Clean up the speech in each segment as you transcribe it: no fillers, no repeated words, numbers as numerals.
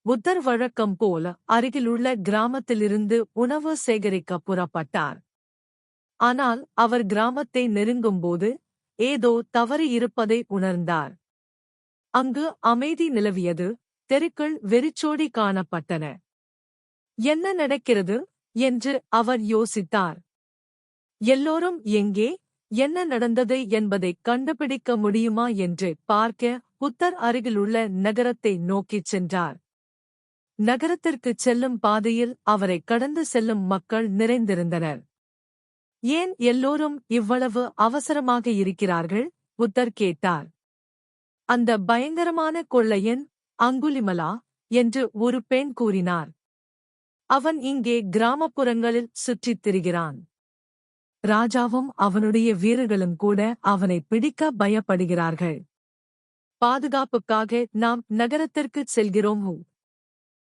புத்தர் வழக்கம் போல அருகிலுள்ள கிராமத்திலிருந்து உணவு சேகரிக்க புறப்பட்டார். ஆனால் அவர் கிராமத்தை நெருங்கும்போது ஏதோ தவறு இருப்பதை உணர்ந்தார். அங்கு அமைதி நிலவியது, தெருக்கள் வெறிச்சோடி காணப்பட்டன. என்ன நடக்கிறது என்று அவர் யோசித்தார். எல்லோரும் எங்கே, என்ன நடந்தது என்பதைக் கண்டுபிடிக்க முடியுமா என்று பார்க்க புத்தர் அருகிலுள்ள நகரத்தை நோக்கிச் சென்றார். நகரத்திற்குச் செல்லும் பாதையில் அவரை கடந்து செல்லும் மக்கள் நிறைந்திருந்தனர். ஏன் எல்லோரும் இவ்வளவு அவசரமாக இருக்கிறார்கள்? புத்தர் கேட்டார். அந்த பயங்கரமான கொள்ளையன் அங்குலிமலா என்று ஒரு பெண் கூறினார். அவன் இங்கே கிராமப்புறங்களில் சுற்றித் திரிகிறான். ராஜாவும் அவனுடைய வீரர்களும் கூட அவனை பிடிக்க பயப்படுகிறார்கள். பாதுகாப்புக்காக நாம் நகரத்திற்குச் செல்கிறோம்.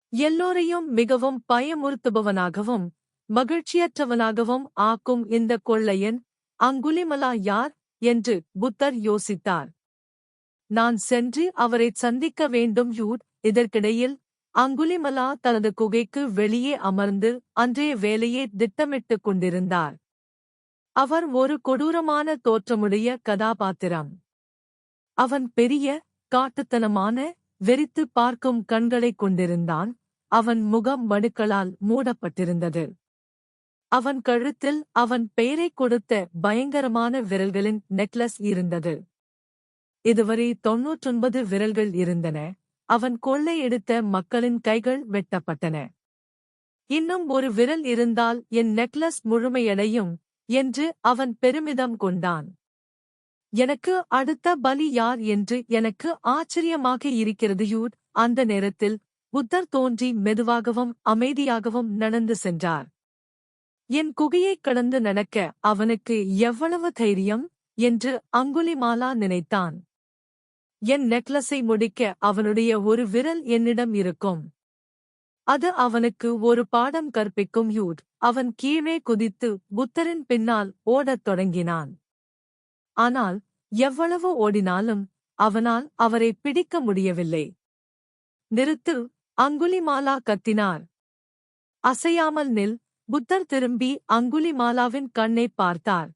எல்லோரையும் மிகவும் பயமுறுத்துபவனாகவும் மகிழ்ச்சியற்றவனாகவும் ஆக்கும் இந்த கொள்ளையன் அங்குலிமலா யார் என்று புத்தர் யோசித்தார். நான் சென்று அவரைச் சந்திக்க வேண்டும். இதற்கிடையில் அங்குலிமலா தனது குகைக்கு வெளியே அமர்ந்து அன்றைய வேலையை திட்டமிட்டுக் கொண்டிருந்தார். அவர் ஒரு கொடூரமான தோற்றமுடைய கதாபாத்திரம். அவன் பெரிய, காட்டுத்தனமான, வெறித்து பார்க்கும் கண்களைக் கொண்டிருந்தான். அவன் முகம் வடுக்களால் மூடப்பட்டிருந்தது. அவன் கழுத்தில் அவன் பெயரைக் கொடுத்த பயங்கரமான விரல்களின் நெக்லஸ் இருந்தது. இதுவரை 99 விரல்கள் இருந்தன. அவன் கொள்ளையெடுத்த மக்களின் கைகள் வெட்டப்பட்டன. இன்னும் ஒரு விரல் இருந்தால் என் நெக்லஸ் முழுமையடையும் என்று அவன் பெருமிதம் கொண்டான். எனக்கு அடுத்த பலி யார் என்று எனக்கு ஆச்சரியமாக இருக்கிறது. அந்த நேரத்தில் புத்தர் தோன்றி மெதுவாகவும் அமைதியாகவும் நடந்து சென்றார். என் குகையைக் கடந்து நடக்க அவனுக்கு எவ்வளவு தைரியம் என்று அங்குலிமாலா நினைத்தான். என் நெக்லஸை முடிக்க அவனுடைய ஒரு விரல் என்னிடம் இருக்கும். அது அவனுக்கு ஒரு பாடம் கற்பிக்கும். அவன் கீழே குதித்து புத்தரின் பின்னால் ஓடத் தொடங்கினான். ஆனால் எவ்வளவு ஓடினாலும் அவனால் அவரை பிடிக்க முடியவில்லை. நிறுத்து! அங்குலிமாலா கத்தினார். அசையாமல் நில்! புத்தர் திரும்பி அங்குலிமாலாவின் கண்ணைப் பார்த்தார்.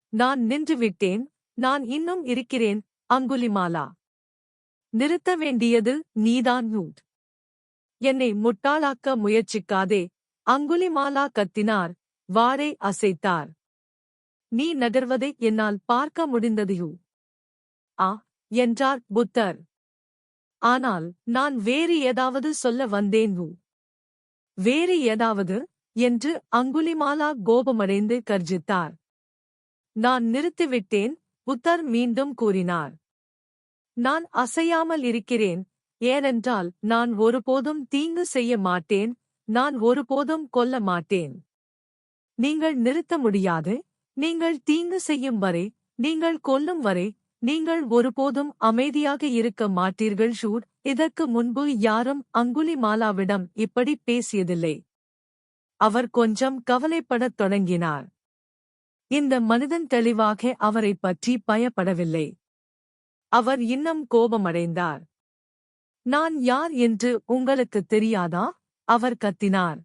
நான் நின்றுவிட்டேன், நான் இன்னும் இருக்கிறேன் அங்குலிமாலா. நிறுத்த வேண்டியது நீதான். என்னை முட்டாளாக்க முயற்சிக்காதே! அங்குலிமாலா கத்தினார், வாளை அசைத்தார். நீ நகர்வதை என்னால் பார்க்க முடிந்தது. ஆ என்றார் புத்தர். ஆனால் நான் வேறு ஏதாவது சொல்ல வந்தேன். வேறு ஏதாவது என்று அங்குலிமாலா கோபமடைந்து கர்ஜித்தார். நான் நிறுத்திவிட்டேன், புத்தர் மீண்டும் கூறினார். நான் அசையாமல் இருக்கிறேன், ஏனென்றால் நான் ஒருபோதும் தீங்கு செய்ய மாட்டேன், நான் ஒருபோதும் கொல்ல மாட்டேன். நீங்கள் நிறுத்த முடியாது. நீங்கள் தீங்கு செய்யும் வரை, நீங்கள் கொல்லும் வரை, நீங்கள் ஒருபோதும் அமைதியாக இருக்க மாட்டீர்கள். இதற்கு முன்பு யாரும் அங்குலிமாலாவிடம் இப்படி பேசியதில்லை. அவர் கொஞ்சம் கவலைப்படத் தொடங்கினார். இந்த மனிதன் தெளிவாக அவரைப் பற்றி பயப்படவில்லை. அவர் இன்னும் கோபமடைந்தார். நான் யார் என்று உங்களுக்குத் தெரியாதா? அவர் கத்தினார்.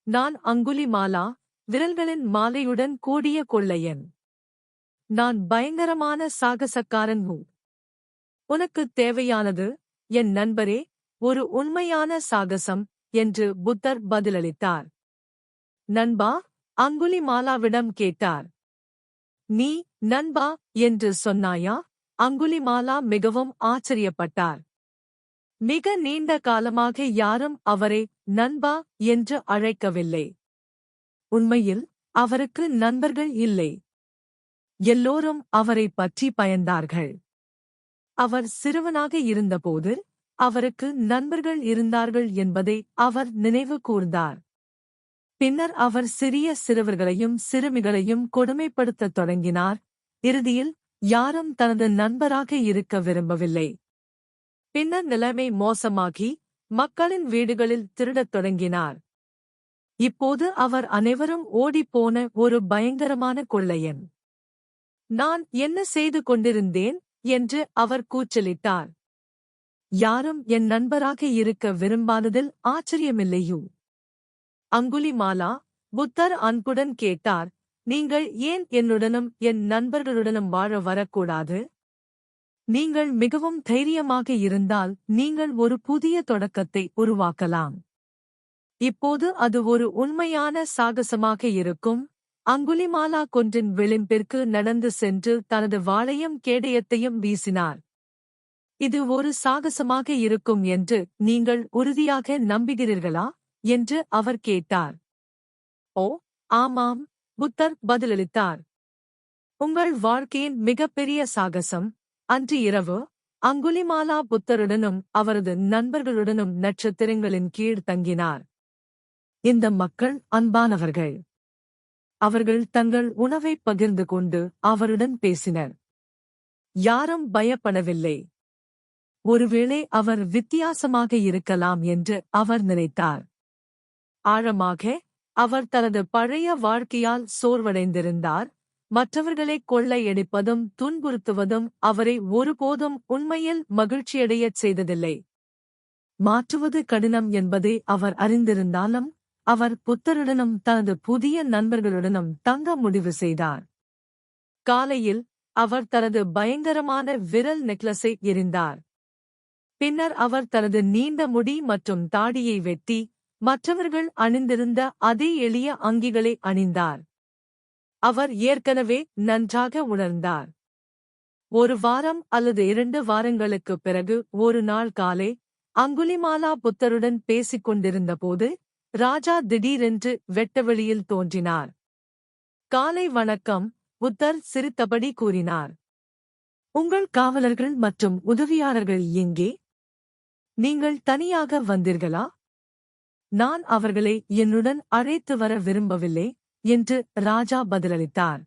நான் அங்குலிமாலா, விரல்களின் மாலையுடன் கூடிய கொள்ளையன். நான் பயங்கரமான சாகசக்காரன். உனக்குத் தேவையானது, என் நண்பரே, ஒரு உண்மையான சாகசம் என்று புத்தர் பதிலளித்தார். நண்பா? அங்குலிமாலாவிடம் கேட்டார். நீ நண்பா என்று சொன்னாயா? அங்குலிமாலா மிகவும் ஆச்சரியப்பட்டார். மிக நீண்ட காலமாக யாரும் அவரை நண்பா என்று அழைக்கவில்லை. உண்மையில் அவருக்கு நண்பர்கள் இல்லை. எல்லோரும் அவரைப் பற்றி பயந்தார்கள். அவர் சிறுவனாக இருந்தபோது அவருக்கு நண்பர்கள் இருந்தார்கள் என்பதை அவர் நினைவு கூர்ந்தார். பின்னர் அவர் சிறிய சிறுவர்களையும் சிறுமிகளையும் கொடுமைப்படுத்தத் தொடங்கினார். இறுதியில் யாரும் தனது நண்பராக இருக்க விரும்பவில்லை. பின்னர் நிலைமை மோசமாகி மக்களின் வீடுகளில் திருடத் தொடங்கினார். இப்போது அவர் அனைவரும் ஓடிப்போன ஒரு பயங்கரமான கொள்ளையன். நான் என்ன செய்து கொண்டிருந்தேன் என்று அவர் கூச்சலிட்டார். யாரும் என் நண்பராக இருக்க விரும்பாததில் ஆச்சரியமில்லையோ? அங்குலிமாலா, புத்தர் அன்புடன் கேட்டார், நீங்கள் ஏன் என்னுடனும் என் நண்பர்களுடனும் வாழ வரக்கூடாது? நீங்கள் மிகவும் தைரியமாக இருந்தால் நீங்கள் ஒரு புதிய தொடக்கத்தை உருவாக்கலாம். இப்போது அது ஒரு உண்மையான சாகசமாக இருக்கும். அங்குலிமாலா குன்றின் விளிம்பிற்கு நடந்து சென்று தனது வாளையும் கேடயத்தையும் வீசினார். இது ஒரு சாகசமாக இருக்கும் என்று நீங்கள் உறுதியாக நம்புகிறீர்களா என்று அவர் கேட்டார். ஓ, ஆமாம், புத்தர் பதிலளித்தார். உங்கள் வாழ்க்கையின் மிகப்பெரிய சாகசம். அன்று இரவு அங்குலிமாலா புத்தருடனும் அவரது நண்பர்களுடனும் நட்சத்திரங்களின் கீழ் தங்கினார். இந்த மக்கள் அன்பானவர்கள். அவர்கள் தங்கள் உணவைப் பகிர்ந்து கொண்டு அவருடன் பேசினர். யாரும் பயப்படவில்லை. ஒருவேளை அவர் வித்தியாசமாக இருக்கலாம் என்று அவர் நினைத்தார். ஆழமாக அவர் தனது பழைய வாழ்க்கையால் சோர்வடைந்திருந்தார். மற்றவர்களை கொள்ளையடிப்பதும் துன்புறுத்துவதும் அவரை ஒருபோதும் உண்மையில் மகிழ்ச்சியடையச் செய்ததில்லை. மாற்றுவது கடினம் என்பதை அவர் அறிந்திருந்தாலும் அவர் புத்தருடனும் தனது புதிய நண்பர்களுடனும் தங்க முடிவு செய்தார். காலையில் அவர் தனது பயங்கரமான விரல் நெக்லஸை எறிந்தார். பின்னர் அவர் தனது நீண்ட முடி மற்றும் தாடியை வெட்டி மற்றவர்கள் அணிந்திருந்த அதே எளிய அங்கிகளை அணிந்தார். அவர் ஏற்கனவே நன்றாக உணர்ந்தார். ஒரு வாரம் அல்லது 2 வாரங்களுக்குப் பிறகு ஒரு நாள் காலை அங்குலிமாலா புத்தருடன் பேசிக் கொண்டிருந்தபோது ராஜா திடீரென்று வெட்டவெளியில் தோன்றினார். காலை வணக்கம், புத்தர் சிரித்தபடி கூறினார். உங்கள் காவலர்கள் மற்றும் உதவியாளர்கள் எங்கே? நீங்கள் தனியாக வந்தீர்களா? நான் அவர்களை என்னுடன் அழைத்து வர விரும்பவில்லை என்று ராஜா பதிலளித்தார்.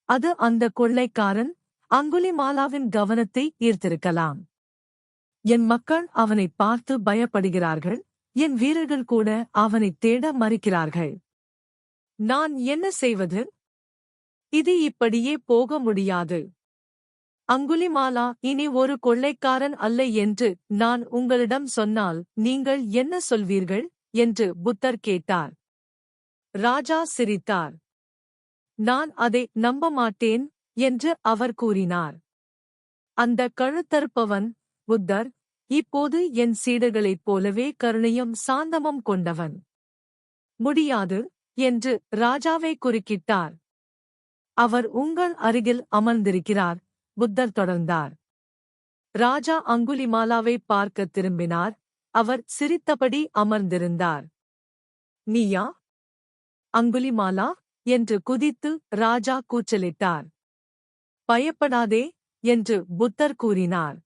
அது அந்த கொள்ளைக்காரன் அங்குலிமாலாவின் கவனத்தை ஈர்த்திருக்கலாம். என் மக்கள் அவனைப் பார்த்து பயப்படுகிறார்கள். என் வீரர்கள் கூட அவனைத் தேட மறுக்கிறார்கள். நான் என்ன செய்வது? இது இப்படியே போக முடியாது. அங்குலிமாலா இனி ஒரு கொள்ளைக்காரன் அல்ல என்று நான் உங்களிடம் சொன்னால் நீங்கள் என்ன சொல்வீர்கள் என்று புத்தர் கேட்டார். ராஜா சிரித்தார். நான் அதை நம்ப மாட்டேன் என்று அவர் கூறினார். அந்த கழுத்தறுப்பவன், புத்தர், இப்போது என் சீடர்களைப் போலவே கருணையும் சாந்தமும் கொண்டவன். முடியாது என்று ராஜாவை குறுக்கிட்டார். அவர் உங்கள் அருகில் அமர்ந்திருக்கிறார், புத்தர் தொடர்ந்தார். ராஜா அங்குலிமாலாவை பார்க்க திரும்பினார். அவர் சிரித்தபடி அமர்ந்திருந்தார். நீயா, அங்குலிமாலா என்று குதித்து ராஜா கூச்சலிட்டார். பயப்படாதே என்று புத்தர் கூறினார்.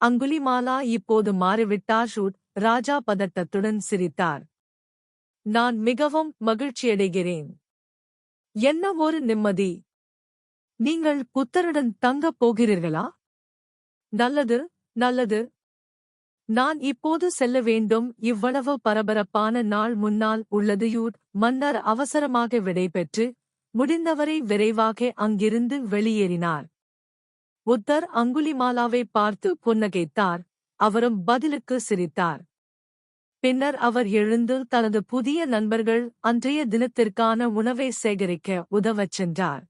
அங்குலிமாலா இப்போது மாறிவிட்டார். ராஜா பதட்டத்துடன் சிரித்தார். நான் மிகவும் மகிழ்ச்சியடைகிறேன். என்ன ஒரு நிம்மதி! நீங்கள் புத்தருடன் தங்கப் போகிறீர்களா? நல்லது, நல்லது. நான் இப்போது செல்ல வேண்டும். இவ்வளவு பரபரப்பான நாள் முன்னால் உள்ளது. மன்னர் அவசரமாக விடைபெற்று முடிந்தவரை விரைவாக அங்கிருந்து வெளியேறினார். புத்தர் அங்குலிமாலாவை பார்த்து புன்னகைத்தார். அவரும் பதிலுக்கு சிரித்தார். பின்னர் அவர் எழுந்து தனது புதிய நண்பர்கள் அன்றைய தினத்திற்கான உணவை சேகரிக்க உதவச் சென்றார்.